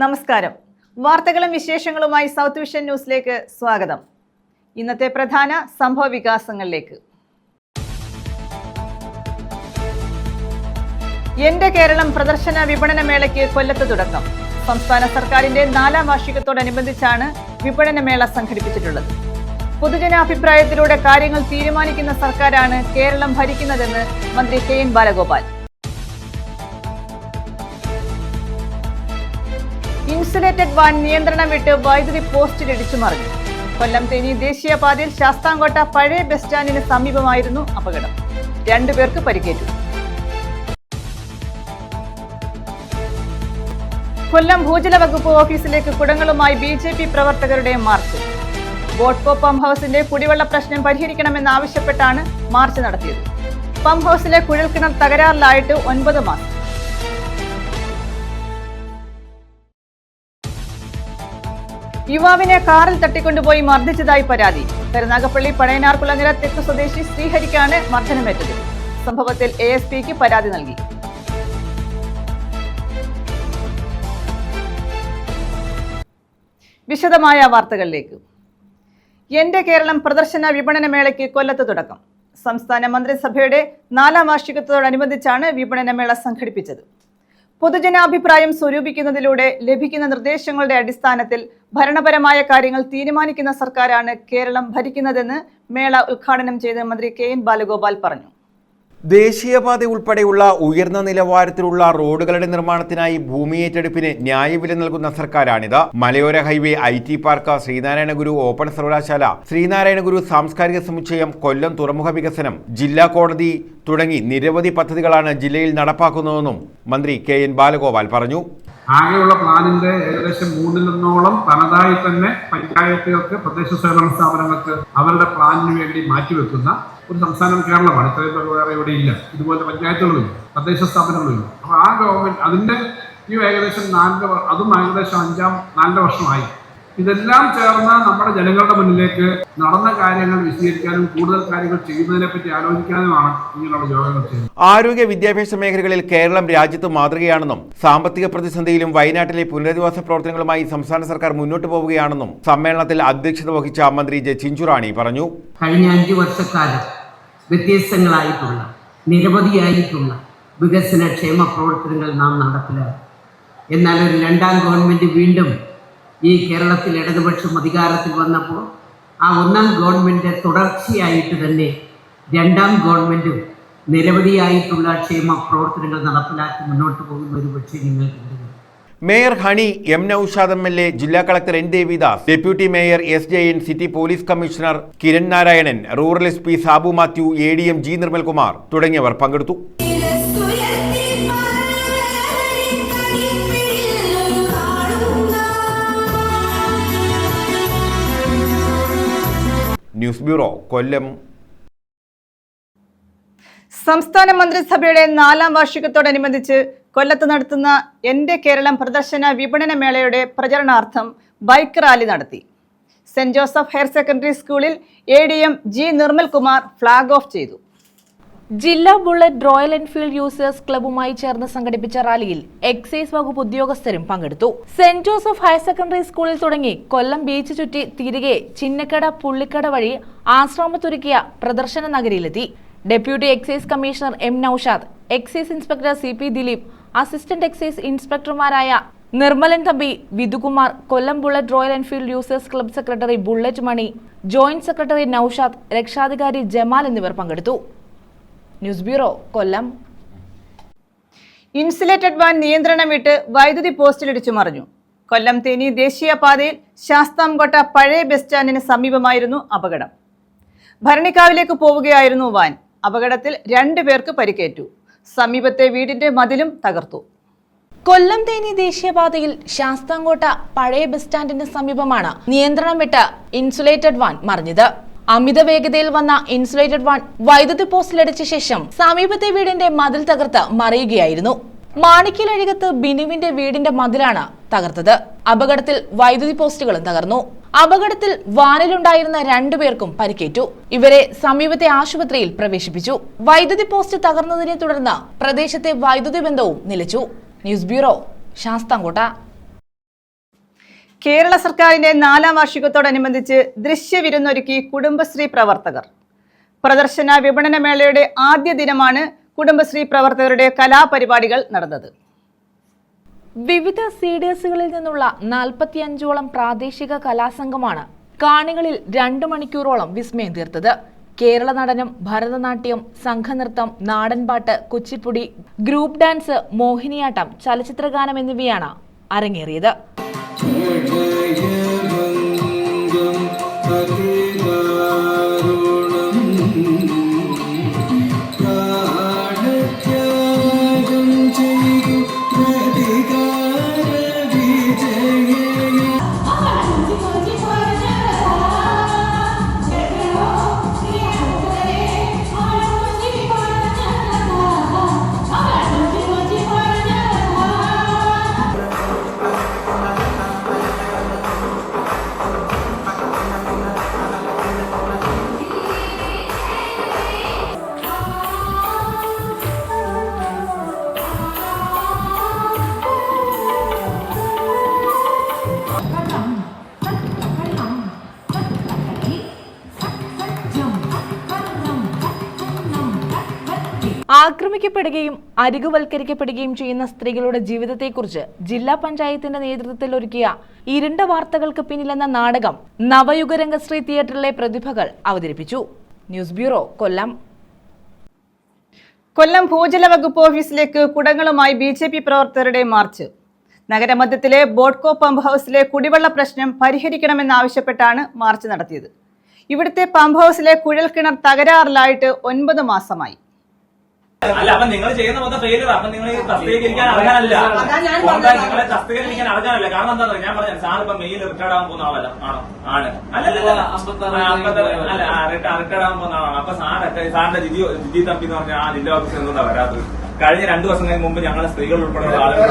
നമസ്കാരം. വാർത്തകളും വിശേഷങ്ങളുമായി സൗത്ത് വിഷൻ ന്യൂസിലേക്ക് സ്വാഗതം. ഇന്നത്തെ പ്രധാന സംഭവ വികാസങ്ങളിലേക്ക്. എന്റെ കേരളം പ്രദർശന വിപണന മേളയ്ക്ക് കൊല്ലത്ത് തുടക്കം. സംസ്ഥാന സർക്കാരിന്റെ 4ാം വാർഷികത്തോടനുബന്ധിച്ചാണ് വിപണനമേള സംഘടിപ്പിച്ചിട്ടുള്ളത്. പൊതുജനാഭിപ്രായത്തിലൂടെ കാര്യങ്ങൾ തീരുമാനിക്കുന്ന സർക്കാരാണ് കേരളം ഭരിക്കുന്നതെന്ന് മന്ത്രി കെ.എൻ. ബാലഗോപാൽ. ഇൻസുലേറ്റഡ് വാൻ നിയന്ത്രണം വിട്ട് വൈദ്യുതി പോസ്റ്റിൽ ഇടിച്ചു മറിഞ്ഞു. കൊല്ലം തേനി ദേശീയപാതയിൽ ശാസ്താംകോട്ട പഴയ ബസ് സ്റ്റാൻഡിന് സമീപമായിരുന്നു അപകടം. 2 പേർക്ക് പരിക്കേറ്റു. കൊല്ലം ഭൂജല വകുപ്പ് ഓഫീസിലേക്ക് കുടങ്ങളുമായി BJP പ്രവർത്തകരുടെ മാർച്ച്. ബോട്ട്കോ പമ്പ് ഹൌസിന്റെ കുടിവെള്ള പ്രശ്നം പരിഹരിക്കണമെന്നാവശ്യപ്പെട്ടാണ് മാർച്ച് നടത്തിയത്. പമ്പ് ഹൌസിലെ കുഴൽക്കിണർ തകരാറിലായിട്ട് 9 മാസം. യുവാവിനെ കാറിൽ തട്ടിക്കൊണ്ടുപോയി മർദ്ദിച്ചതായി പരാതി. കരുനാഗപ്പള്ളി പഴയനാർകുളങ്ങര തെക്ക് സ്വദേശി ശ്രീഹരിക്കാണ് മർദ്ദനമേറ്റത്. സംഭവത്തിൽ ASPക്ക് പരാതി നൽകി. വിശദമായ വാർത്തകളിലേക്ക്. എന്റെ കേരളം പ്രദർശന വിപണന മേളയ്ക്ക് കൊല്ലത്ത് തുടക്കം. സംസ്ഥാന മന്ത്രിസഭയുടെ 4ാം വാർഷികത്തോടനുബന്ധിച്ചാണ് വിപണനമേള സംഘടിപ്പിച്ചത്. പൊതുജനാഭിപ്രായം സ്വരൂപിക്കുന്നതിലൂടെ ലഭിക്കുന്ന നിർദ്ദേശങ്ങളുടെ അടിസ്ഥാനത്തിൽ ഭരണപരമായ കാര്യങ്ങൾ തീരുമാനിക്കുന്ന സർക്കാരാണ് കേരളം ഭരിക്കുന്നതെന്ന് മേള ഉദ്ഘാടനം ചെയ്ത് മന്ത്രി കെ.എൻ. ബാലഗോപാൽ പറഞ്ഞു. ദേശീയപാത ഉൾപ്പെടെയുള്ള ഉയർന്ന നിലവാരത്തിലുള്ള റോഡുകളുടെ നിർമ്മാണത്തിനായി ഭൂമി ഏറ്റെടുപ്പിന് ന്യായവില നൽകുന്ന സർക്കാരാണിത്. മലയോര highway, IT park, Sree Narayana Guru open സർവകലാശാല, ശ്രീനാരായണ ഗുരു സാംസ്കാരിക സമുച്ചയം, കൊല്ലം തുറമുഖ വികസനം, ജില്ലാ കോടതി തുടങ്ങി നിരവധി പദ്ധതികളാണ് ജില്ലയിൽ നടപ്പാക്കുന്നതെന്നും മന്ത്രി കെ.എൻ. ബാലഗോപാൽ പറഞ്ഞു. ആകെയുള്ള പ്ലാനിന്റെ ഏകദേശം 3/1 തനതായി തന്നെ പഞ്ചായത്തുകൾക്ക്, തദ്ദേശ സ്വയംഭരണ സ്ഥാപനങ്ങൾക്ക് അവരുടെ പ്ലാനിന് വേണ്ടി മാറ്റിവെക്കുന്ന ഒരു സംസ്ഥാനം കേരളമാണ്. ഇത്രയും വേറെ ഇവിടെ ഇല്ല. ഇതുപോലെ പഞ്ചായത്തുകളില്ല, തദ്ദേശ സ്ഥാപനങ്ങളില്ല. അപ്പോൾ ആ ഗവൺമെന്റ് അതിന്റെ ഏകദേശം 4 വർഷമായി. ഇതെല്ലാം ചേർന്ന് നമ്മുടെ ജനങ്ങളുടെ മുന്നിലേക്ക് നടന്ന കാര്യങ്ങൾ വിശദീകരിക്കാനും കൂടുതൽ കാര്യങ്ങൾ ചെയ്യുന്നതിനെ പറ്റി ആലോചിക്കാനുമാണ് ഇങ്ങനെയുള്ള യോഗങ്ങൾ ചെയ്യുന്നത്. ആരോഗ്യ വിദ്യാഭ്യാസ മേഖലകളിൽ കേരളം രാജ്യത്ത് മാതൃകയാണെന്നും സാമ്പത്തിക പ്രതിസന്ധിയിലും വയനാട്ടിലെ പുനരധിവാസ പ്രവർത്തനങ്ങളുമായി സംസ്ഥാന സർക്കാർ മുന്നോട്ട് പോവുകയാണെന്നും സമ്മേളനത്തിൽ അധ്യക്ഷത വഹിച്ച മന്ത്രി ജെ. ചിഞ്ചുറാണി പറഞ്ഞു. കഴിഞ്ഞ 5 വർഷക്കാലം വ്യത്യസ്തങ്ങളായിട്ടുള്ള നിരവധിയായിട്ടുള്ള വികസന ക്ഷേമ പ്രവർത്തനങ്ങൾ നാം നടപ്പിലാക്കി. എന്നാൽ ഒരു 2ാം ഗവൺമെന്റ് വീണ്ടും ഈ കേരളത്തിൽ ഇടതുപക്ഷം അധികാരത്തിൽ വന്നപ്പോൾ ആ 1ാം ഗവൺമെന്റ് തുടർച്ചയായിട്ട് തന്നെ 2ാം ഗവൺമെന്റും നിരവധിയായിട്ടുള്ള ക്ഷേമ പ്രവർത്തനങ്ങൾ നടപ്പിലാക്കി മുന്നോട്ട് പോകുന്ന ഒരു പക്ഷേ നിങ്ങൾ കണ്ടു. Mayor Honey M. Noushad MLA, ജില്ലാ collector N. Devidas, deputy mayor SJN, city police commissioner Kiran Narayanan, rural SP Sabu Mathew, ADM G. Nirmalkumar തുടങ്ങിയവർ പങ്കെടുത്തു. News bureau, Kollam. സംസ്ഥാന മന്ത്രിസഭയുടെ 4ാം വാർഷികത്തോടനുബന്ധിച്ച് കൊല്ലത്ത് നടത്തുന്ന എന്റെ കേരളം പ്രദർശന വിപണന മേളയുടെ പ്രചരണാർത്ഥം ബൈക്ക് റാലി നടത്തി. സെന്റ് ജോസഫ് ഹയർ സെക്കൻഡറി സ്കൂളിൽ ADM G. Nirmalkumar flag off ചെയ്തു. ജില്ലാ ബുള്ളറ്റ് റോയൽ എൻഫീൽഡ് യൂസേഴ്സ് ക്ലബ്ബുമായി ചേർന്ന് സംഘടിപ്പിച്ച റാലിയിൽ എക്സൈസ് വകുപ്പ് ഉദ്യോഗസ്ഥരും പങ്കെടുത്തു. സെന്റ് ജോസഫ് ഹയർ സെക്കൻഡറി സ്കൂളിൽ തുടങ്ങി കൊല്ലം ബീച്ച് ചുറ്റി തിരികെ ചിന്നക്കട പുള്ളിക്കട വഴി ആശ്രമത്തൊരുക്കിയ പ്രദർശന നഗരിയിലെത്തി. Deputy excise commissioner M. Naushad, excise inspector CP Dileep, assistant excise ഇൻസ്പെക്ടർമാരായ Nirmalan Thampi, Vidhukumar, Kollam Bullet Royal Enfield users club secretary Bullet Mani, joint secretary Naushad, രക്ഷാധികാരി ജമാൽ എന്നിവർ പങ്കെടുത്തു. News bureau, Kollam. Insulated van നിയന്ത്രണം വിട്ട് വൈദ്യുതി പോസ്റ്റിൽ ഇടിച്ചു മറിഞ്ഞു. കൊല്ലം തേനി ദേശീയപാതയിൽ ശാസ്താംകോട്ട പഴയ ബസ് സ്റ്റാൻഡിന് സമീപമായിരുന്നു അപകടം. ഭരണിക്കാവിലേക്ക് പോവുകയായിരുന്നു വാൻ. അപകടത്തിൽ 2 പേർക്ക് പരിക്കേറ്റു. സമീപത്തെ വീടിന്റെ മതിലും തകർത്തു. കൊല്ലം തേനി ദേശീയപാതയിൽ ശാസ്താംകോട്ട പഴയ ബസ് സ്റ്റാൻഡിന് സമീപമാണ് നിയന്ത്രണം വിട്ട് ഇൻസുലേറ്റഡ് വാൻ മറിഞ്ഞത്. അമിത വേഗതയിൽ വന്ന ഇൻസുലേറ്റഡ് വാൻ വൈദ്യുതി പോസ്റ്റിലിടിച്ച ശേഷം സമീപത്തെ വീടിന്റെ മതിൽ തകർത്ത് മറിയുകയായിരുന്നു. മാണിക്കലഴികത്ത് ബിനുവിന്റെ വീടിന്റെ മതിലാണ് തകർത്തത്. അപകടത്തിൽ വൈദ്യുതി പോസ്റ്റുകളും തകർന്നു. അപകടത്തിൽ വാനിലുണ്ടായിരുന്ന 2 പേർക്കും പരിക്കേറ്റു. ഇവരെ സമീപത്തെ ആശുപത്രിയിൽ പ്രവേശിപ്പിച്ചു. വൈദ്യുതി പോസ്റ്റ് തകർന്നതിനെ തുടർന്ന് പ്രദേശത്തെ വൈദ്യുതി ബന്ധവും നിലച്ചു. News bureau, Sasthamkotta. കേരള സർക്കാരിന്റെ 4ാം വാർഷികത്തോടനുബന്ധിച്ച് ദൃശ്യവിരുന്നൊരുക്കി കുടുംബശ്രീ പ്രവർത്തകർ. പ്രദർശന വിപണന മേളയുടെ ആദ്യ ദിനമാണ് കുടുംബശ്രീ പ്രവർത്തകരുടെ കലാപരിപാടികൾ നടന്നത്. വിവിധ CDSകളിൽ നിന്നുള്ള 45ഓളം പ്രാദേശിക കലാസംഘമാണ് കാണികളിൽ 2 മണിക്കൂറോളം വിസ്മയം തീർത്തത്. കേരള നടനം, ഭരതനാട്യം, സംഘനൃത്തം, നാടൻപാട്ട്, കുച്ചിപ്പുടി, ഗ്രൂപ്പ് ഡാൻസ്, മോഹിനിയാട്ടം, ചലച്ചിത്രഗാനം എന്നിവയാണ് അരങ്ങേറിയത്. ആക്രമിക്കപ്പെടുകയും അരികുവൽക്കരിക്കപ്പെടുകയും ചെയ്യുന്ന സ്ത്രീകളുടെ ജീവിതത്തെക്കുറിച്ച് ജില്ലാ പഞ്ചായത്തിന്റെ നേതൃത്വത്തിൽ ഒരുക്കിയ ഇരുണ്ട വാർത്തകൾക്ക് പിന്നിലെന്ന നാടകം നവയുഗ രംഗശ്രീ തിയേറ്ററിലെ പ്രതിഭകൾ അവതരിപ്പിച്ചു. ന്യൂസ് ബ്യൂറോ, കൊല്ലം. കൊല്ലം ഭൂജല വകുപ്പ് ഓഫീസിലേക്ക് കുടങ്ങളുമായി BJP പ്രവർത്തകരുടെ മാർച്ച്. നഗരമധ്യത്തിലെ ബോട്ട്കോ പമ്പ് ഹൗസിലെ കുടിവെള്ള പ്രശ്നം പരിഹരിക്കണമെന്നാവശ്യപ്പെട്ടാണ് മാർച്ച് നടത്തിയത്. ഇവിടുത്തെ പമ്പ് ഹൗസിലെ കുഴൽക്കിണർ തകരാറിലായിട്ട് 9 മാസമായി. അല്ല, അപ്പൊ നിങ്ങൾ ചെയ്യുന്ന മൊത്തം ഫെയിലർ. അപ്പൊ നിങ്ങൾ ഈ തസ്തികരിക്കാൻ അടങ്ങാനല്ല, നിങ്ങളെ തസ്തികരിക്കാൻ അടങ്ങാനല്ല. കാരണം എന്താ ഞാൻ പറഞ്ഞു, സാർ ഇപ്പൊ മെയിൽ റിട്ടയർഡ് ആകാൻ പോകുന്ന ആളല്ല, ആണോ? ആണ്. റിട്ടയർഡ് ആകാൻ പോകുന്ന ആളാണ്. അപ്പൊ സാറിന്റെ ജിജി തമ്പി എന്ന് പറഞ്ഞാൽ ആ ജില്ലാ ഓഫീസിൽ എന്തുകൊണ്ടാ വരാത്തത്? കഴിഞ്ഞ 2 ദിവസം മുമ്പ് ഞങ്ങളെ സ്ത്രീകൾ ഉൾപ്പെടെ ആളുകൾ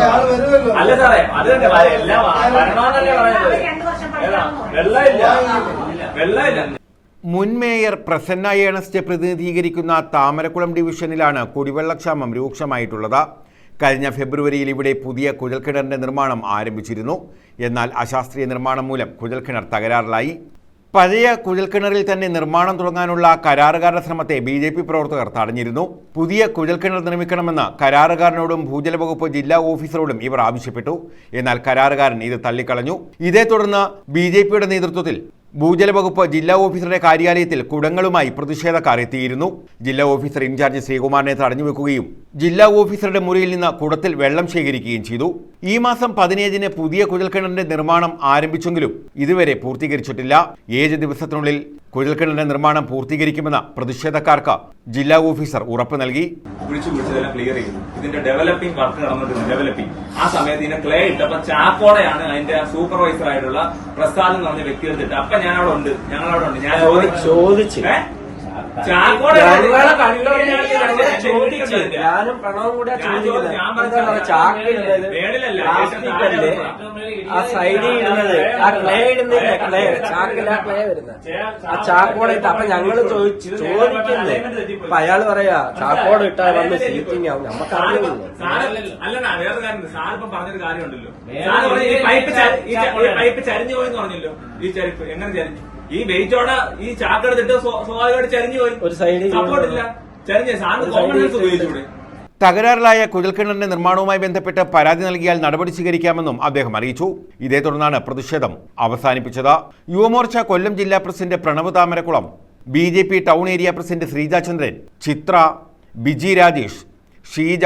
അല്ല സാറേ, അത് എല്ലാം വരണമെന്നല്ലേ പറയുന്നത്. വെള്ളമില്ല. മുൻ മേയർ പ്രസന്ന ഏണസ്റ്റ് പ്രതിനിധീകരിക്കുന്ന താമരക്കുളം ഡിവിഷനിലാണ് കുടിവെള്ളക്ഷാമം രൂക്ഷമായിട്ടുള്ളത്. കഴിഞ്ഞ ഫെബ്രുവരിയിൽ ഇവിടെ പുതിയ കുഴൽക്കിണറിന്റെ നിർമ്മാണം ആരംഭിച്ചിരുന്നു. എന്നാൽ അശാസ്ത്രീയ നിർമ്മാണം മൂലം കുഴൽക്കിണർ തകരാറിലായി. പഴയ കുഴൽക്കിണറിൽ തന്നെ നിർമ്മാണം തുടങ്ങാനുള്ള കരാറുകാരുടെ ശ്രമത്തെ BJP പ്രവർത്തകർ തടഞ്ഞിരുന്നു. പുതിയ കുഴൽക്കിണർ നിർമ്മിക്കണമെന്ന് കരാറുകാരനോടും ഭൂജല വകുപ്പ് ജില്ലാ ഓഫീസറോടും ഇവർ ആവശ്യപ്പെട്ടു. എന്നാൽ കരാറുകാരൻ ഇത് തള്ളിക്കളഞ്ഞു. ഇതേ തുടർന്ന് BJPയുടെ നേതൃത്വത്തിൽ ഭൂജല വകുപ്പ് ജില്ലാ ഓഫീസറുടെ കാര്യാലയത്തിൽ കുടങ്ങളുമായി പ്രതിഷേധക്കാർ എത്തിയിരുന്നു. ജില്ലാ ഓഫീസർ ഇൻചാർജ് ശ്രീകുമാറിനെ തടഞ്ഞുവെക്കുകയും ജില്ലാ ഓഫീസറുടെ മുറിയിൽ നിന്ന് കുടത്തിൽ വെള്ളം ശേഖരിക്കുകയും ചെയ്തു. ഈ മാസം 17-ന് പുതിയ കുഴൽക്കിണറിന്റെ നിർമ്മാണം ആരംഭിച്ചെങ്കിലും ഇതുവരെ പൂർത്തീകരിച്ചിട്ടില്ല. 7 ദിവസത്തിനുള്ളിൽ കുഴൽക്കിണറിന്റെ നിർമ്മാണം പൂർത്തീകരിക്കുമെന്ന് പ്രതിഷേധക്കാർക്ക് ജില്ലാ ഓഫീസർ ഉറപ്പ് നൽകി. വിളിച്ചതെല്ലാം ക്ലിയർ ചെയ്തു. ഇതിന്റെ ഡെവലപ്പിംഗ് വർക്ക് നടന്നിട്ടുണ്ട്. ഡെവലപ്പിംഗ് ആ സമയത്ത് ഇതിനെ ക്ലേ ഇട്ടപ്പോ ചാക്കോടെയാണ് അതിന്റെ സൂപ്പർവൈസർ ആയിട്ടുള്ള പ്രസാദ് എന്ന് പറഞ്ഞ വ്യക്തി എടുത്തിട്ട്. അപ്പൊ ഞങ്ങളവിടെ ഉണ്ട്. ഞാൻ ചോദിച്ചു ഞാനും പ്രണവും കൂടെ ആ സൈഡിൽ ഇടുന്നത്, ആ ക്ലേ ഇടുന്നില്ല, ക്ലേ ചാക്കിലാ ക്ലേ വരുന്നത്, ആ ചാക്കോടെ ഇട്ട്. അപ്പൊ ഞങ്ങള് ചോദിക്കുന്നത്, അപ്പൊ അയാള് പറയാ ചാക്കോടെ ഇട്ടാ വന്ന് സീറ്റിംഗ് ആവും. നമുക്ക് അറിയുള്ളൂ. അല്ലടാ, വേറെ കാര്യം സാറിപ്പം പറഞ്ഞൊരു കാര്യമുണ്ടല്ലോ. പൈപ്പ് ചരിഞ്ഞു പോയെന്ന് പറഞ്ഞല്ലോ. ഈ ചരിപ്പ് എങ്ങനെ ചരിഞ്ഞു? ഈ വെയിറ്റോടെ ഈ ചാക്കെടുത്തിട്ട് സ്വാഭാവികമായിട്ട് ചരിഞ്ഞു പോയി. ഒരു സൈഡിൽ സപ്പോർട്ടില്ല, ചരിഞ്ഞ സാറിന് കോമൺ സെൻസ് ഉപയോഗിച്ചൂടെ? തകരാറിലായ കുഴൽക്കിണറിന്റെ നിർമ്മാണവുമായി ബന്ധപ്പെട്ട് പരാതി നൽകിയാൽ നടപടി സ്വീകരിക്കാമെന്നും അദ്ദേഹം അറിയിച്ചു. ഇതേ തുടർന്നാണ് പ്രതിഷേധം അവസാനിപ്പിച്ചത്. യുവമോർച്ച കൊല്ലം ജില്ലാ president Pranav Thamarakulam, BJP town area president Sreeja Chandran, Chithra, Biji Rajesh, Sheeja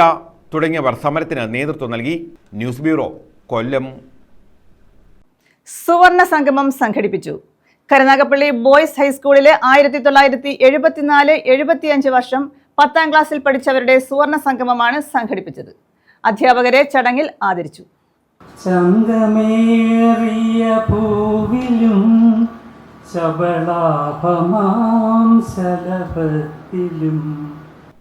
തുടങ്ങിയവർ സമരത്തിന് നേതൃത്വം നൽകി. News bureau, Kollam. സുവർണ സംഗമം സംഘടിപ്പിച്ചു. കരുനാഗപ്പള്ളി ബോയ്സ് ഹൈസ്കൂളിലെ 1974-75 വർഷം 10ാം ക്ലാസ്സിൽ പഠിച്ചവരുടെ സുവർണ സംഗമമാണ് സംഘടിപ്പിച്ചത്. അധ്യാപകരെ ചടങ്ങിൽ ആദരിച്ചു. ചന്തമേറിയ പൂവിലും ശബളാഭമാം ശലഭത്തിലും.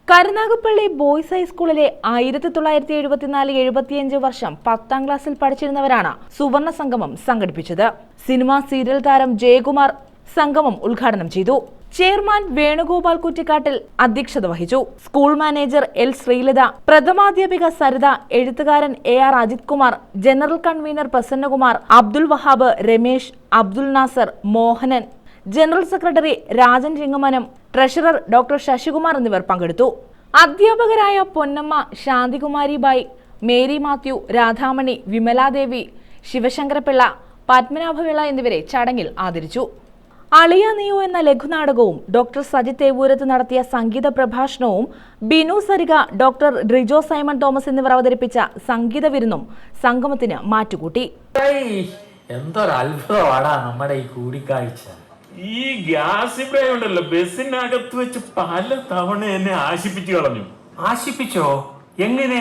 കരുനാഗപ്പള്ളി ബോയ്സ് ഹൈസ്കൂളിലെ 1974-75 വർഷം 10ാം ക്ലാസ്സിൽ പഠിച്ചിരുന്നവരാണ് സുവർണ സംഗമം സംഘടിപ്പിച്ചത്. സിനിമ സീരിയൽ താരം ജയകുമാർ സംഗമം ഉദ്ഘാടനം ചെയ്തു. ചെയർമാൻ വേണുഗോപാൽ കുറ്റിക്കാട്ടിൽ അധ്യക്ഷത വഹിച്ചു. സ്കൂൾ മാനേജർ എൽ ശ്രീലത, പ്രഥമാധ്യാപിക സരിത, എഴുത്തുകാരൻ AR Ajith Kumar, general convener Prasannakumar, Abdul Wahab, Ramesh, Abdul Nasar, Mohanan, general secretary Rajan Chingamanam, treasurer doctor Sasikumar എന്നിവർ പങ്കെടുത്തു. അധ്യാപകരായ പൊന്നമ്മ, ശാന്തികുമാരി ബായ്, മേരി മാത്യു, രാധാമണി, വിമലാദേവി, ശിവശങ്കരപിള്ള, പത്മനാഭപിള്ള എന്നിവരെ ചടങ്ങിൽ ആദരിച്ചു. അളിയ നീയോ എന്ന ലഘുനാടകവും ഡോക്ടർ സജിത് ഏവൂരത്ത് നടത്തിയ സംഗീത പ്രഭാഷണവും Binu Sarika, doctor Rijo Simon Thomas എന്നിവർ അവതരിപ്പിച്ച സംഗീത വിരുന്നും സംഗമത്തിന് മാറ്റുകൂട്ടി. എന്തൊരത്ഭുതമാണ് നമ്മുടെ ഈ കൂടിക്കാഴ്ച. ഈ ഗ്യാസ് ഇവിടെ ഉണ്ടല്ലോ, ബസ്സിനകത്ത് വെച്ച് പല തവണ എന്നെ ആശിപ്പിച്ചു കളഞ്ഞു. ആശിപ്പിച്ചോ? എങ്ങനെ?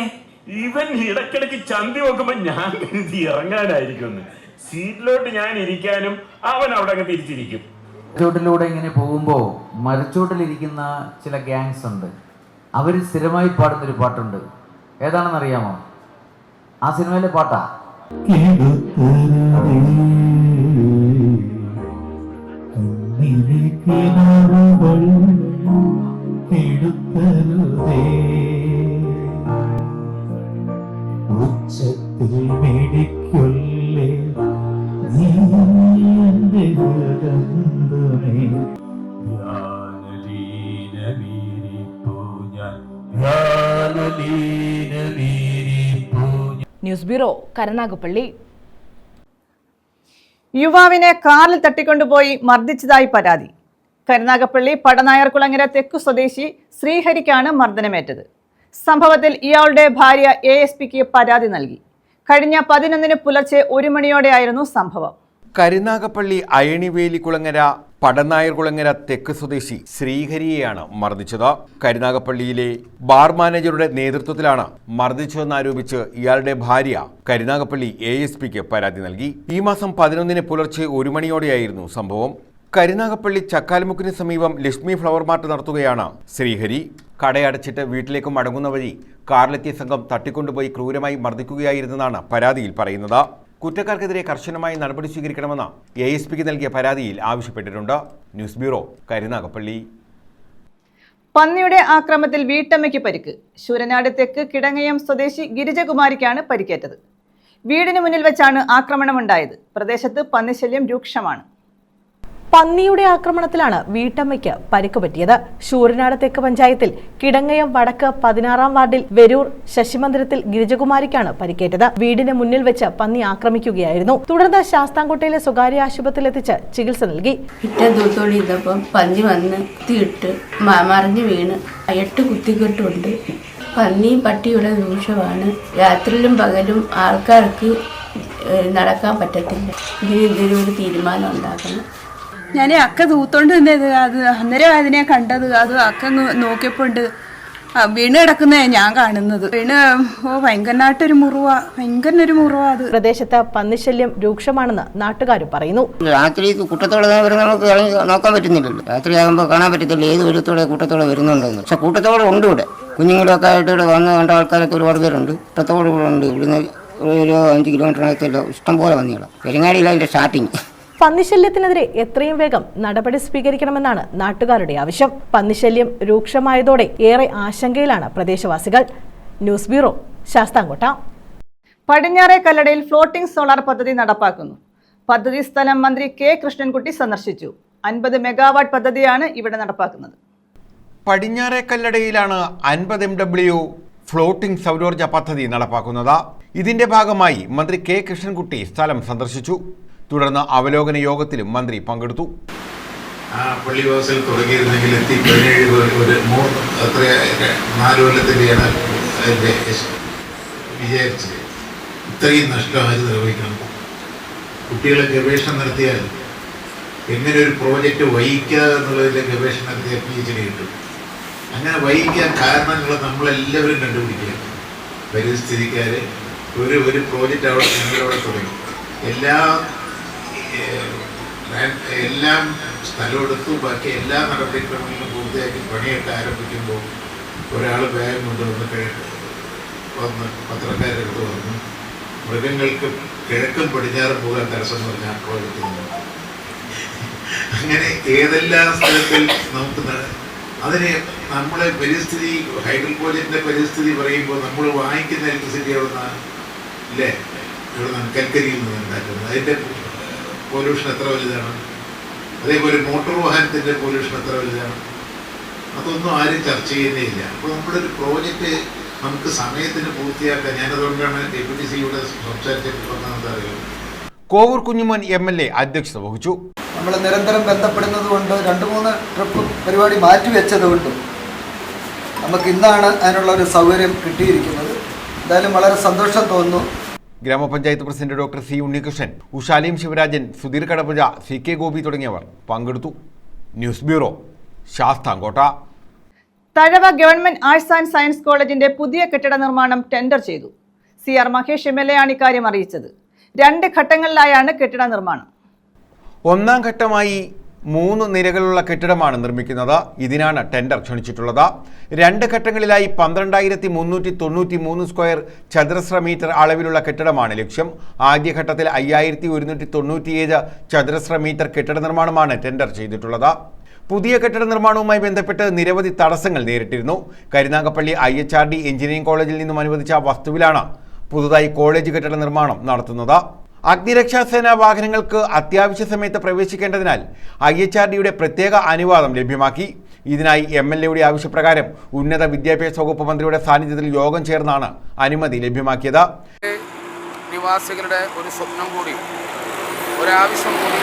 ഇവൻ ഇടയ്ക്കിടയ്ക്ക് ചന്തി നോക്കുമ്പോ ഞാൻ കരുതി ഇറങ്ങാനായിരിക്കും. സീറ്റിലോട്ട് ഞാൻ ഇരിക്കാനും അവൻ അവിടെ തിരിച്ചിരിക്കും. മരച്ചോട്ടിലൂടെ ഇങ്ങനെ പോകുമ്പോൾ മരച്ചോട്ടിലിരിക്കുന്ന ചില ഗ്യാങ്സ് ഉണ്ട്. അവർ സ്ഥിരമായി പാടുന്നൊരു പാട്ടുണ്ട്. ഏതാണെന്ന് അറിയാമോ? ആ സിനിമയിലെ പാട്ടാ. ഉച്ചത്തിൽ മേടിക്കൊല്ലേ ന്യൂസ് ബ്യൂറോ, കരുനാഗപ്പള്ളി. യുവാവിനെ കാറിൽ തട്ടിക്കൊണ്ടുപോയി മർദ്ദിച്ചതായി പരാതി. കരുനാഗപ്പള്ളി പടനായർകുളങ്ങര തെക്കു സ്വദേശി ശ്രീഹരിക്കാണ് മർദ്ദനമേറ്റത്. സംഭവത്തിൽ ഇയാളുടെ ഭാര്യ ASPക്ക് പരാതി നൽകി. കഴിഞ്ഞ 11 പുലർച്ചെ 1 മണിയോടെയായിരുന്നു സംഭവം. കരുനാഗപ്പള്ളി അയണിവേലിക്കുളങ്ങര പടനായർകുളങ്ങര തെക്ക് സ്വദേശി ശ്രീഹരിയെയാണ് മർദ്ദിച്ചത്. കരുനാഗപ്പള്ളിയിലെ ബാർ മാനേജറുടെ നേതൃത്വത്തിലാണ് മർദ്ദിച്ചതെന്നാരോപിച്ച് ഇയാളുടെ ഭാര്യ കരുനാഗപ്പള്ളി ASPക്ക് പരാതി നൽകി. ഈ മാസം 11 പുലർച്ചെ 1 മണിയോടെയായിരുന്നു സംഭവം. കരുനാഗപ്പള്ളി ചക്കാൽമുക്കിന് സമീപം ലക്ഷ്മി ഫ്ലവർ മാർട്ട് നടത്തുകയാണ് ശ്രീഹരി. കടയടച്ചിട്ട് വീട്ടിലേക്ക് മടങ്ങുന്ന വഴി കാറിലെത്തിയ സംഘം തട്ടിക്കൊണ്ടുപോയി ക്രൂരമായി മർദ്ദിക്കുകയായിരുന്നെന്നാണ് പരാതിയിൽ പറയുന്നത്. കുറ്റക്കാർക്കെതിരെ കർശനമായി നടപടി സ്വീകരിക്കണമെന്ന് ASPക്ക് നൽകിയ പരാതിയിൽ ആവശ്യപ്പെട്ടിട്ടുണ്ട്. News bureau, Karunagappally. പന്നിയുടെ ആക്രമണത്തിൽ വീട്ടമ്മയ്ക്ക് പരിക്ക്. ശൂരനാട് തെക്ക് കിടങ്ങയം സ്വദേശി ഗിരിജകുമാരിക്കാണ് പരിക്കേറ്റത്. വീടിന് മുന്നിൽ വെച്ചാണ് ആക്രമണമുണ്ടായത്. പ്രദേശത്ത് പന്നിശല്യം രൂക്ഷമാണ്. പന്നിയുടെ ആക്രമണത്തിലാണ് വീട്ടമ്മയ്ക്ക് പരിക്ക് പറ്റിയത്. ശൂരനാട് തെക്ക് പഞ്ചായത്തിൽ കിടങ്ങയം വടക്ക് 16-ാം വാർഡിൽ വെരൂർ ശശിമന്ദിരത്തിൽ ഗിരിജകുമാരിക്കാണ് പരിക്കേറ്റത്. വീടിന് മുന്നിൽ വെച്ച് പന്നി ആക്രമിക്കുകയായിരുന്നു. തുടർന്ന് ശാസ്താംകോട്ടയിലെ സ്വകാര്യ ആശുപത്രിയിൽ എത്തിച്ച് ചികിത്സ നൽകി. ദൂത്തോടി ഇതപ്പം പന്നി വന്ന് കുത്തിയിട്ട് മറിഞ്ഞു വീണ് 8 കുത്തിക്കെട്ടുണ്ട്. പന്നിയും പട്ടിയുടെ ദൂഷ്യമാണ്. രാത്രിയിലും പകലും ആൾക്കാർക്ക് നടക്കാൻ പറ്റത്തില്ല. ഇതിനൊരു തീരുമാനം ഉണ്ടാക്കണം. ഞാൻ അക്ക തൂത്തോണ്ട് നിന്നത്, അത് അന്നേരം അതിനെ കണ്ടത്. അത് അക്ക നോക്കിയപ്പോൾ ഉണ്ട് വീണ് കിടക്കുന്നതാണ് ഞാൻ കാണുന്നത്. വീണ് ഭയങ്കരമായിട്ടൊരു മുറിവ അത്. പ്രദേശത്ത് പന്നിശല്യം രൂക്ഷമാണെന്ന് നാട്ടുകാർ പറയുന്നു. രാത്രി കൂട്ടത്തോടെ നമുക്ക് നോക്കാൻ പറ്റുന്നില്ലല്ലോ. രാത്രിയാകുമ്പോൾ കാണാൻ പറ്റത്തില്ല ഏത് ഒരുത്തോടെ കൂട്ടത്തോടെ വരുന്നുണ്ടെന്ന്. പക്ഷെ കൂട്ടത്തോടെ ഉണ്ട് ഇവിടെ. കുഞ്ഞുങ്ങളൊക്കെ ആയിട്ട് ഇവിടെ വന്ന് കണ്ട ആൾക്കാരൊക്കെ ഒരുപാട് പേരുണ്ട്. കൂട്ടത്തോടെ ഇവിടെ ഉണ്ട്. ഇവിടുന്ന് ഒരു 5 കിലോമീറ്ററിനകത്തല്ലോ ഇഷ്ടംപോലെ പന്നികളാണ്. പെരുങ്ങാടിയില്ല അതിൻ്റെ സ്റ്റാർട്ടിങ്. പന്നിശല്യത്തിനെതിരെ എത്രയും വേഗം നടപടി സ്വീകരിക്കണമെന്നാണ് നാട്ടുകാരുടെ ആവശ്യം. പന്നിശല്യം രൂക്ഷമായതോടെ ഏറെ ആശങ്കയിലാണ് പ്രദേശവാസികൾ. News bureau, Sasthamkotta. പടിഞ്ഞാറെ കല്ലടയിൽ ഫ്ലോട്ടിംഗ് സോളാർ പദ്ധതി നടപ്പാക്കുന്നു. പദ്ധതി സ്ഥലം മന്ത്രി K കൃഷ്ണൻകുട്ടി സന്ദർശിച്ചു. 50 മെഗാവാട്ട് പദ്ധതിയാണ് ഇവിടെ നടപ്പാക്കുന്നത്. പടിഞ്ഞാറെ കല്ലടയിലാണ് 50 MW ഫ്ലോട്ടിംഗ് സൗരോർജ്ജ പദ്ധതി നടപ്പാക്കുന്നത്. ഇതിന്റെ ഭാഗമായി മന്ത്രി K കൃഷ്ണൻകുട്ടി സ്ഥലം സന്ദർശിച്ചു. തുടർന്ന് അവലോകന യോഗത്തിലും മന്ത്രി പങ്കെടുത്തു. പള്ളിവാസൽ തുടങ്ങിയിരുന്നെങ്കിൽ 4 കൊല്ലത്തിൻ്റെയാണ് അതിൻ്റെ വിചാരിച്ചത്. ഇത്രയും നഷ്ടം ആര് നിർവഹിക്കണം? കുട്ടികളെ ഗവേഷണം നടത്തിയാൽ എങ്ങനെ ഒരു പ്രോജക്റ്റ് വഹിക്കുക എന്നുള്ളതിൻ്റെ ഗവേഷണം നടത്തിയ PhD കിട്ടും. അങ്ങനെ വഹിക്കാൻ കാരണങ്ങൾ നമ്മളെല്ലാവരും കണ്ടുപിടിക്കുക. പരിസ്ഥിതിക്കാർ ഒരു പ്രോജക്റ്റ് അവിടെ ഞങ്ങളവിടെ തുടങ്ങി. എല്ലാം സ്ഥലമെടുത്തു. ബാക്കി എല്ലാ നടപടിക്രമങ്ങളും പൂർത്തിയാക്കി പണിയൊക്കെ ആരംഭിക്കുമ്പോൾ ഒരാൾ ബാഗ് കൊണ്ടുവന്ന് പത്രക്കാരുടെ അടുത്ത് വന്നു, മൃഗങ്ങൾക്ക് കിഴക്കും പടിഞ്ഞാറും പോകാൻ തടസ്സം പറഞ്ഞ ആ പ്രോജക്റ്റ് അങ്ങനെ ഏതെല്ലാം സ്ഥലത്തിൽ നമുക്ക് അതിന് നമ്മളെ പരിസ്ഥിതി ഹൈഡൽ പോയിന്റിന്റെ പരിസ്ഥിതി പറയുമ്പോൾ നമ്മൾ വാങ്ങിക്കുന്ന ഇലക്ട്രിസിറ്റി എവിടെ നിന്നാണ് ഇല്ലേ, എവിടെ നിന്നാണ്? കൽക്കരിയിൽ നിന്ന് ഉണ്ടാക്കുന്നത്. അതിൻ്റെ പൊല്യൂഷൻ എത്ര വലുതാണ്? അതേപോലെ മോട്ടോർ വാഹനത്തിൻ്റെ പൊല്യൂഷൻ എത്ര വലുതാണ്? അതൊന്നും ആരും ചർച്ച ചെയ്യുന്നേയില്ല. അപ്പോൾ നമ്മുടെ ഒരു പ്രോജക്റ്റ് നമുക്ക് സമയത്തിന് പൂർത്തിയാക്കാൻ, ഞാനതുകൊണ്ടാണ് ഡെപ്യൂട്ടി സിയുടെ സംസാരിച്ചപ്പോൾ എന്താ അറിയുന്നത്. കോവൂർ കുഞ്ഞുമോൻ MLA അധ്യക്ഷത വഹിച്ചു. നമ്മൾ നിരന്തരം ബന്ധപ്പെടുന്നത് കൊണ്ട് 2-3 ട്രിപ്പ് പരിപാടി മാറ്റിവെച്ചതുകൊണ്ട് നമുക്ക് ഇന്നാണ് അതിനുള്ള ഒരു സൗകര്യം കിട്ടിയിരിക്കുന്നത്. എന്തായാലും വളരെ സന്തോഷം തോന്നുന്നു. Gramapanchayat president doctor C Unnikrishnan, ഉഷാലിയും ശിവരാജൻ, സുധീർ കടപ്പുഴ, CK ഗോപി തുടങ്ങിയവർ പങ്കെടുത്തു. News bureau, Sasthamkotta. Thazhava government arts and science കോളേജിന്റെ പുതിയ കെട്ടിട നിർമ്മാണം ടെൻഡർ ചെയ്തു. CR മഹേഷ് MLA ആണ് ഇക്കാര്യം അറിയിച്ചത്. 2 ഘട്ടങ്ങളിലായാണ് കെട്ടിട നിർമ്മാണം. ഒന്നാം ഘട്ടമായി 3 നിലകളുള്ള കെട്ടിടമാണ് നിർമ്മിക്കുന്നത്. ഇതിനാണ് ടെൻഡർ ക്ഷണിച്ചിട്ടുള്ളത്. 2 ഘട്ടങ്ങളിലായി 12,393 സ്ക്വയർ ചതുരശ്ര മീറ്റർ അളവിലുള്ള കെട്ടിടമാണ് ലക്ഷ്യം. ആദ്യഘട്ടത്തിൽ 5,197 ചതുരശ്ര മീറ്റർ കെട്ടിട നിർമ്മാണമാണ് ടെൻഡർ ചെയ്തിട്ടുള്ളത്. പുതിയ കെട്ടിട നിർമ്മാണവുമായി ബന്ധപ്പെട്ട് നിരവധി തടസ്സങ്ങൾ നേരിട്ടിരുന്നു. കരുനാഗപ്പള്ളി IHRD എഞ്ചിനീയറിംഗ് കോളേജിൽ നിന്നും അനുവദിച്ച വസ്തുവിലാണ് പുതുതായി കോളേജ് കെട്ടിട നിർമ്മാണം നടത്തുന്നത്. അഗ്നിരക്ഷാസേന വാഹനങ്ങൾക്ക് അത്യാവശ്യ സമയത്ത് പ്രവേശിക്കേണ്ടതിനാൽ IHRDയുടെ പ്രത്യേക അനുവാദം ലഭ്യമാക്കി. ഇതിനായി MLAയുടെ ആവശ്യപ്രകാരം ഉന്നത വിദ്യാഭ്യാസ വകുപ്പ് മന്ത്രിയുടെ സാന്നിധ്യത്തിൽ യോഗം ചേർന്നാണ് അനുമതി ലഭ്യമാക്കിയത്. നിവാസികളുടെ ഒരു സ്വപ്നം കൂടി, ഒരാവശ്യം കൂടി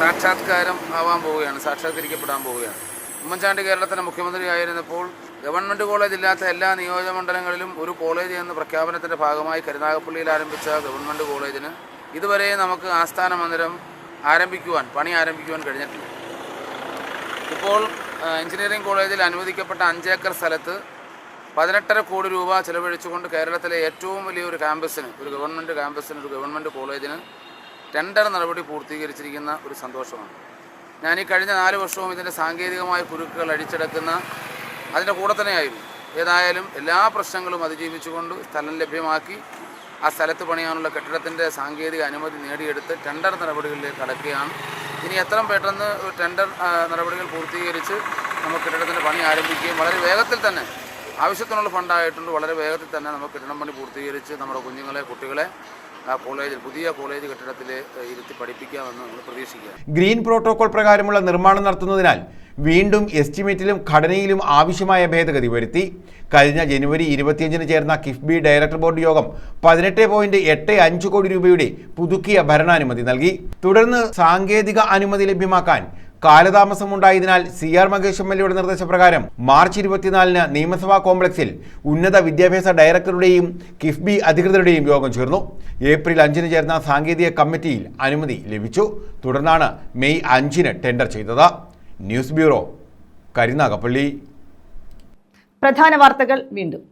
സാക്ഷാത്കാരം ആവാൻ പോവുകയാണ്, സാക്ഷാത്കരിക്കപ്പെടാൻ പോവുകയാണ്. ഉമ്മൻചാണ്ടി കേരളത്തിൻ്റെ മുഖ്യമന്ത്രിയായിരുന്നപ്പോൾ ഗവൺമെൻറ് കോളേജ് ഇല്ലാത്ത എല്ലാ നിയോജകമണ്ഡലങ്ങളിലും ഒരു കോളേജ് എന്ന പ്രഖ്യാപനത്തിൻ്റെ ഭാഗമായി കരുനാഗപ്പള്ളിയിൽ ആരംഭിച്ച ഗവൺമെൻറ് കോളേജിന് ഇതുവരെ നമുക്ക് ആസ്ഥാന മന്ദിരം പണി ആരംഭിക്കുവാൻ കഴിഞ്ഞിട്ടില്ല. ഇപ്പോൾ എഞ്ചിനീയറിംഗ് കോളേജിൽ അനുവദിക്കപ്പെട്ട 5 ഏക്കർ സ്ഥലത്ത് 18.5 കോടി രൂപ ചെലവഴിച്ചുകൊണ്ട് കേരളത്തിലെ ഏറ്റവും വലിയൊരു ക്യാമ്പസിന്, ഒരു ഗവൺമെൻറ് കോളേജിന് ടെൻഡർ നടപടി പൂർത്തീകരിച്ചിരിക്കുന്ന ഒരു സന്തോഷമാണ്. ഞാൻ ഈ കഴിഞ്ഞ 4 വർഷവും ഇതിൻ്റെ സാങ്കേതികമായ കുരുക്കുകൾ അടിച്ചെടുക്കുന്ന അതിൻ്റെ കൂടെ തന്നെയായിരുന്നു. ഏതായാലും എല്ലാ പ്രശ്നങ്ങളും അതിജീവിച്ചുകൊണ്ട് സ്ഥലം ലഭ്യമാക്കി ആ സ്ഥലത്ത് പണിയാനുള്ള കെട്ടിടത്തിൻ്റെ സാങ്കേതിക അനുമതി നേടിയെടുത്ത് ടെൻഡർ നടപടികളിലേക്ക് കടക്കുകയാണ്. ഇനി എത്രയും പെട്ടെന്ന് ടെൻഡർ നടപടികൾ പൂർത്തീകരിച്ച് നമുക്ക് കെട്ടിടത്തിൻ്റെ പണി ആരംഭിക്കുകയും വളരെ വേഗത്തിൽ തന്നെ, ആവശ്യത്തിനുള്ള ഫണ്ടായിട്ടുണ്ട്, വളരെ വേഗത്തിൽ തന്നെ നമുക്ക് കെട്ടിടം പണി പൂർത്തീകരിച്ച് നമ്മുടെ കുട്ടികളെ ആ കോളേജിൽ, പുതിയ കോളേജ് കെട്ടിടത്തിൽ ഇരുത്തി പഠിപ്പിക്കാമെന്ന് നമ്മൾ പ്രതീക്ഷിക്കുക. ഗ്രീൻ പ്രോട്ടോകോൾ പ്രകാരമുള്ള നിർമ്മാണം നടത്തുന്നതിനാൽ വീണ്ടും എസ്റ്റിമേറ്റിലും ഘടനയിലും ആവശ്യമായ ഭേദഗതി വരുത്തി. കഴിഞ്ഞ ജനുവരി 25 ചേർന്ന കിഫ്ബി ഡയറക്ടർ ബോർഡ് യോഗം 18.85 കോടി രൂപയുടെ പുതുക്കിയ ഭരണാനുമതി നൽകി. തുടർന്ന് സാങ്കേതിക അനുമതി ലഭ്യമാക്കാൻ കാലതാമസമുണ്ടായതിനാൽ CR മഹേഷ് MLAയുടെ നിർദ്ദേശപ്രകാരം മാർച്ച് 24-ന് നിയമസഭാ കോംപ്ലക്സിൽ ഉന്നത വിദ്യാഭ്യാസ ഡയറക്ടറുടെയും കിഫ്ബി അധികൃതരുടെയും യോഗം ചേർന്നു. ഏപ്രിൽ 5-ന് ചേർന്ന സാങ്കേതിക കമ്മിറ്റിയിൽ അനുമതി ലഭിച്ചു. തുടർന്നാണ് മെയ് 5-ന് ടെൻഡർ ചെയ്തത്. News bureau, Karunagappally. പ്രധാന വാർത്തകൾ വീണ്ടും.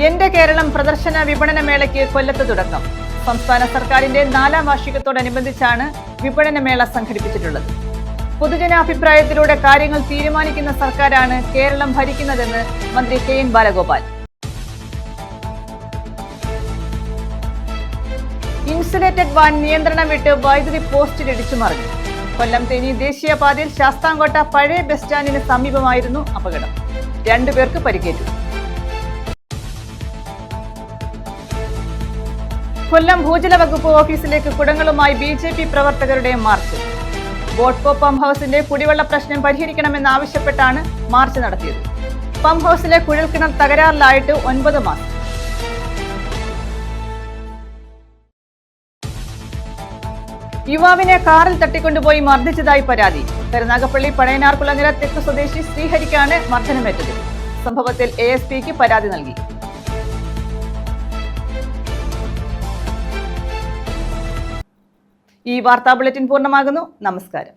എന്റെ കേരളം പ്രദർശന വിപണന മേളയ്ക്ക് കൊല്ലത്ത് തുടക്കം. സംസ്ഥാന സർക്കാരിന്റെ 4ാം വാർഷികത്തോടനുബന്ധിച്ചാണ് വിപണനമേള സംഘടിപ്പിച്ചിട്ടുള്ളത്. പൊതുജനാഭിപ്രായത്തിലൂടെ കാര്യങ്ങൾ തീരുമാനിക്കുന്ന സർക്കാരാണ് കേരളം ഭരിക്കുന്നതെന്ന് മന്ത്രി KN ബാലഗോപാൽ. ഇൻസുലേറ്റഡ് വാൻ നിയന്ത്രണം വിട്ട് വൈദ്യുതി പോസ്റ്റിലിടിച്ചു മറിഞ്ഞു. കൊല്ലം തേനി ദേശീയപാതയിൽ ശാസ്താംകോട്ട പഴയ ബസ് സ്റ്റാൻഡിന് സമീപമായിരുന്നു അപകടം. 2 പേർക്ക് പരിക്കേറ്റു. കൊല്ലം ഭൂജല വകുപ്പ് ഓഫീസിലേക്ക് കുടങ്ങളുമായി BJP പ്രവർത്തകരുടെ മാർച്ച്. ബോട്ട്കോ പമ്പ് ഹൗസിന്റെ കുടിവെള്ള പ്രശ്നം പരിഹരിക്കണമെന്നാവശ്യപ്പെട്ടാണ് മാർച്ച് നടത്തിയത്. പമ്പ് ഹൗസിലെ കുഴൽക്കിണർ തകരാറിലായിട്ട് 9 മാസം. യുവാവിനെ കാറിൽ തട്ടിക്കൊണ്ടുപോയി മർദ്ദിച്ചതായി പരാതി. കരുനാഗപ്പള്ളി പഴയനാർകുളങ്ങര തെക്ക് സ്വദേശി ശ്രീഹരിക്കാണ് മർദ്ദനമേറ്റത്. സംഭവത്തിൽ ASPക്ക് പരാതി നൽകി. ഈ വാർത്താ ബുള്ളറ്റിൻ പൂർണ്ണമാകുന്നു. നമസ്കാരം.